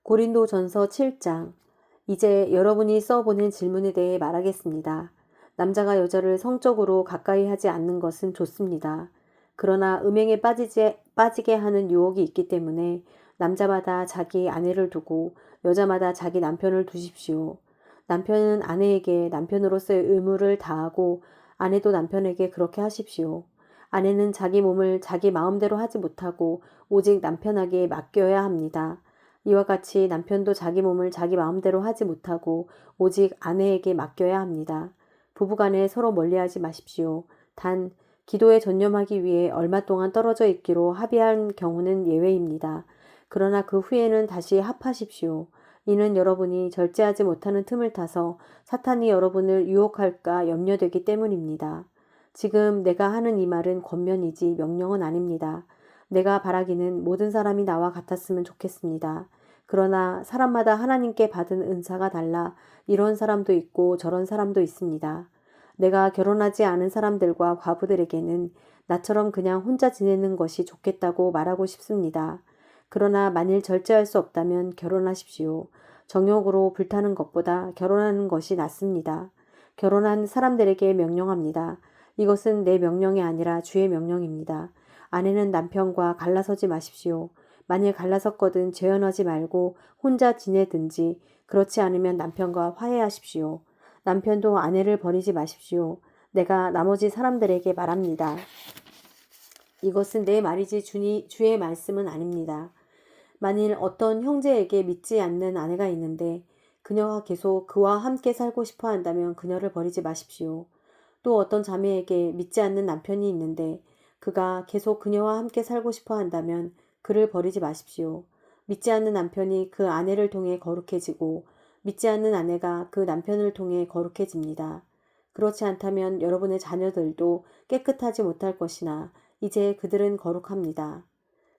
고린도전서 7장. 이제 여러분이 써보낸 질문에 대해 말하겠습니다. 남자가 여자를 성적으로 가까이 하지 않는 것은 좋습니다. 그러나 음행에 빠지게 하는 유혹이 있기 때문에 남자마다 자기 아내를 두고 여자마다 자기 남편을 두십시오. 남편은 아내에게 남편으로서의 의무를 다하고 아내도 남편에게 그렇게 하십시오. 아내는 자기 몸을 자기 마음대로 하지 못하고 오직 남편에게 맡겨야 합니다. 이와 같이 남편도 자기 몸을 자기 마음대로 하지 못하고 오직 아내에게 맡겨야 합니다. 부부간에 서로 멀리하지 마십시오. 단 기도에 전념하기 위해 얼마 동안 떨어져 있기로 합의한 경우는 예외입니다. 그러나 그 후에는 다시 합하십시오. 이는 여러분이 절제하지 못하는 틈을 타서 사탄이 여러분을 유혹할까 염려되기 때문입니다. 지금 내가 하는 이 말은 권면이지 명령은 아닙니다. 내가 바라기는 모든 사람이 나와 같았으면 좋겠습니다. 그러나 사람마다 하나님께 받은 은사가 달라 이런 사람도 있고 저런 사람도 있습니다. 내가 결혼하지 않은 사람들과 과부들에게는 나처럼 그냥 혼자 지내는 것이 좋겠다고 말하고 싶습니다. 그러나 만일 절제할 수 없다면 결혼하십시오. 정욕으로 불타는 것보다 결혼하는 것이 낫습니다. 결혼한 사람들에게 명령합니다. 이것은 내 명령이 아니라 주의 명령입니다. 아내는 남편과 갈라서지 마십시오. 만일 갈라섰거든 재혼하지 말고 혼자 지내든지 그렇지 않으면 남편과 화해하십시오. 남편도 아내를 버리지 마십시오. 내가 나머지 사람들에게 말합니다. 이것은 내 말이지 주의 말씀은 아닙니다. 만일 어떤 형제에게 믿지 않는 아내가 있는데 그녀가 계속 그와 함께 살고 싶어 한다면 그녀를 버리지 마십시오. 또 어떤 자매에게 믿지 않는 남편이 있는데 그가 계속 그녀와 함께 살고 싶어 한다면 그를 버리지 마십시오. 믿지 않는 남편이 그 아내를 통해 거룩해지고 믿지 않는 아내가 그 남편을 통해 거룩해집니다. 그렇지 않다면 여러분의 자녀들도 깨끗하지 못할 것이나 이제 그들은 거룩합니다.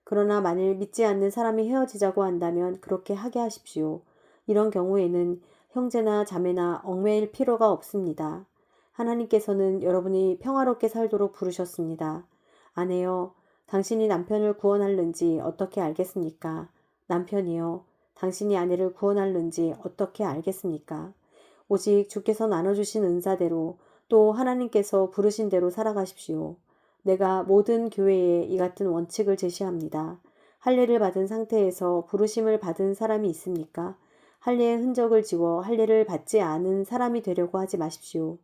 그러나 만일 믿지 않는 사람이 헤어지자고 한다면 그렇게 하게 하십시오. 이런 경우에는 형제나 자매나 얽매일 필요가 없습니다. 하나님께서는 여러분이 평화롭게 살도록 부르셨습니다. 아내여, 당신이 남편을 구원할는지 어떻게 알겠습니까? 남편이여, 당신이 아내를 구원할는지 어떻게 알겠습니까? 오직 주께서 나눠주신 은사대로 또 하나님께서 부르신 대로 살아가십시오. 내가 모든 교회에 이 같은 원칙을 제시합니다. 할례를 받은 상태에서 부르심을 받은 사람이 있습니까? 할례의 흔적을 지워 할례를 받지 않은 사람이 되려고 하지 마십시오.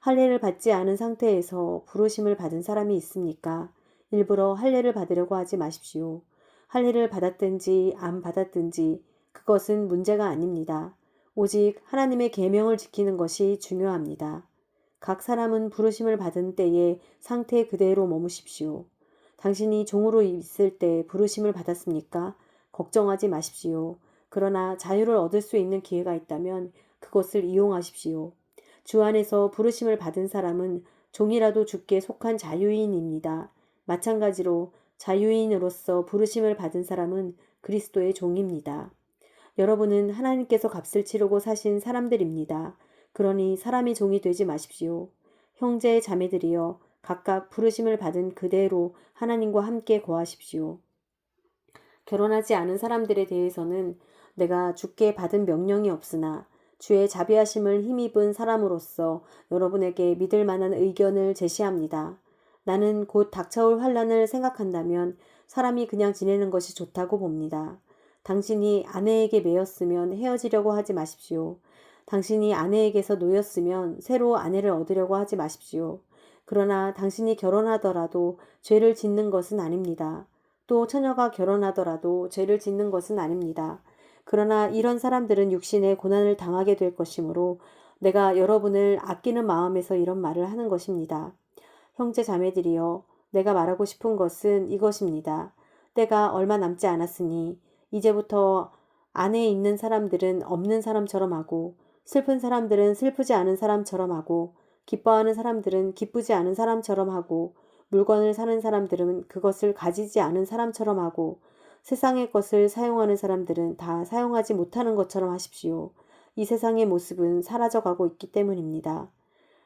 할례를 받지 않은 상태에서 부르심을 받은 사람이 있습니까? 일부러 할례를 받으려고 하지 마십시오. 할례를 받았든지 안 받았든지 그것은 문제가 아닙니다. 오직 하나님의 계명을 지키는 것이 중요합니다. 각 사람은 부르심을 받은 때의 상태 그대로 머무십시오. 당신이 종으로 있을 때 부르심을 받았습니까? 걱정하지 마십시오. 그러나 자유를 얻을 수 있는 기회가 있다면 그것을 이용하십시오. 주 안에서 부르심을 받은 사람은 종이라도 주께 속한 자유인입니다. 마찬가지로 자유인으로서 부르심을 받은 사람은 그리스도의 종입니다. 여러분은 하나님께서 값을 치르고 사신 사람들입니다. 그러니 사람이 종이 되지 마십시오. 형제 자매들이여 각각 부르심을 받은 그대로 하나님과 함께 거하십시오. 결혼하지 않은 사람들에 대해서는 내가 주께 받은 명령이 없으나 주의 자비하심을 힘입은 사람으로서 여러분에게 믿을 만한 의견을 제시합니다. 나는 곧 닥쳐올 환란을 생각한다면 사람이 그냥 지내는 것이 좋다고 봅니다. 당신이 아내에게 매였으면 헤어지려고 하지 마십시오. 당신이 아내에게서 놓였으면 새로 아내를 얻으려고 하지 마십시오. 그러나 당신이 결혼하더라도 죄를 짓는 것은 아닙니다. 또 처녀가 결혼하더라도 죄를 짓는 것은 아닙니다. 그러나 이런 사람들은 육신의 고난을 당하게 될 것이므로 내가 여러분을 아끼는 마음에서 이런 말을 하는 것입니다. 형제 자매들이여, 내가 말하고 싶은 것은 이것입니다. 때가 얼마 남지 않았으니 이제부터 안에 있는 사람들은 없는 사람처럼 하고 슬픈 사람들은 슬프지 않은 사람처럼 하고 기뻐하는 사람들은 기쁘지 않은 사람처럼 하고 물건을 사는 사람들은 그것을 가지지 않은 사람처럼 하고 세상의 것을 사용하는 사람들은 다 사용하지 못하는 것처럼 하십시오. 이 세상의 모습은 사라져가고 있기 때문입니다.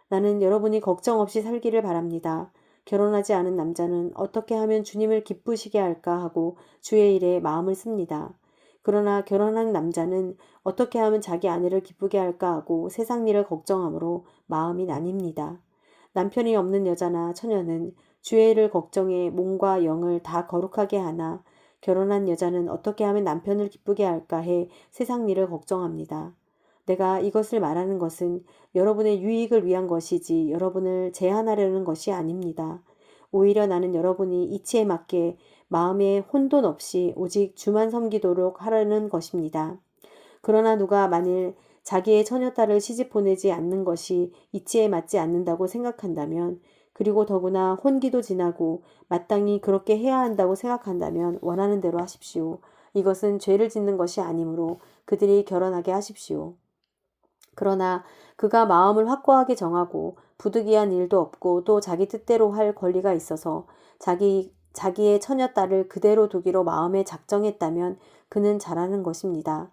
나는 여러분이 걱정 없이 살기를 바랍니다. 결혼하지 않은 남자는 어떻게 하면 주님을 기쁘시게 할까 하고 주의 일에 마음을 씁니다. 그러나 결혼한 남자는 어떻게 하면 자기 아내를 기쁘게 할까 하고 세상 일을 걱정하므로 마음이 나뉩니다. 남편이 없는 여자나 처녀는 주의 일을 걱정해 몸과 영을 다 거룩하게 하나 결혼한 여자는 어떻게 하면 남편을 기쁘게 할까 해 세상 일을 걱정합니다. 내가 이것을 말하는 것은 여러분의 유익을 위한 것이지 여러분을 제한하려는 것이 아닙니다. 오히려 나는 여러분이 이치에 맞게 마음에 혼돈 없이 오직 주만 섬기도록 하려는 것입니다. 그러나 누가 만일 자기의 처녀딸을 시집 보내지 않는 것이 이치에 맞지 않는다고 생각한다면, 그리고 더구나 혼기도 지나고 마땅히 그렇게 해야 한다고 생각한다면 원하는 대로 하십시오. 이것은 죄를 짓는 것이 아니므로 그들이 결혼하게 하십시오. 그러나 그가 마음을 확고하게 정하고 부득이한 일도 없고 또 자기 뜻대로 할 권리가 있어서 자기의 처녀딸을 그대로 두기로 마음에 작정했다면 그는 잘하는 것입니다.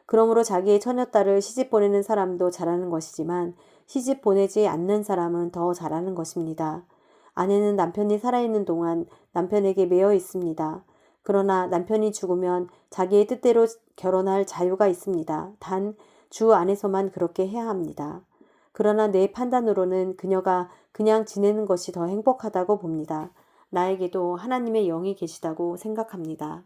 그러므로 자기의 처녀딸을 시집 보내는 사람도 잘하는 것이지만 시집 보내지 않는 사람은 더 잘하는 것입니다. 아내는 남편이 살아있는 동안 남편에게 매여 있습니다. 그러나 남편이 죽으면 자기의 뜻대로 결혼할 자유가 있습니다. 단 주 안에서만 그렇게 해야 합니다. 그러나 내 판단으로는 그녀가 그냥 지내는 것이 더 행복하다고 봅니다. 나에게도 하나님의 영이 계시다고 생각합니다.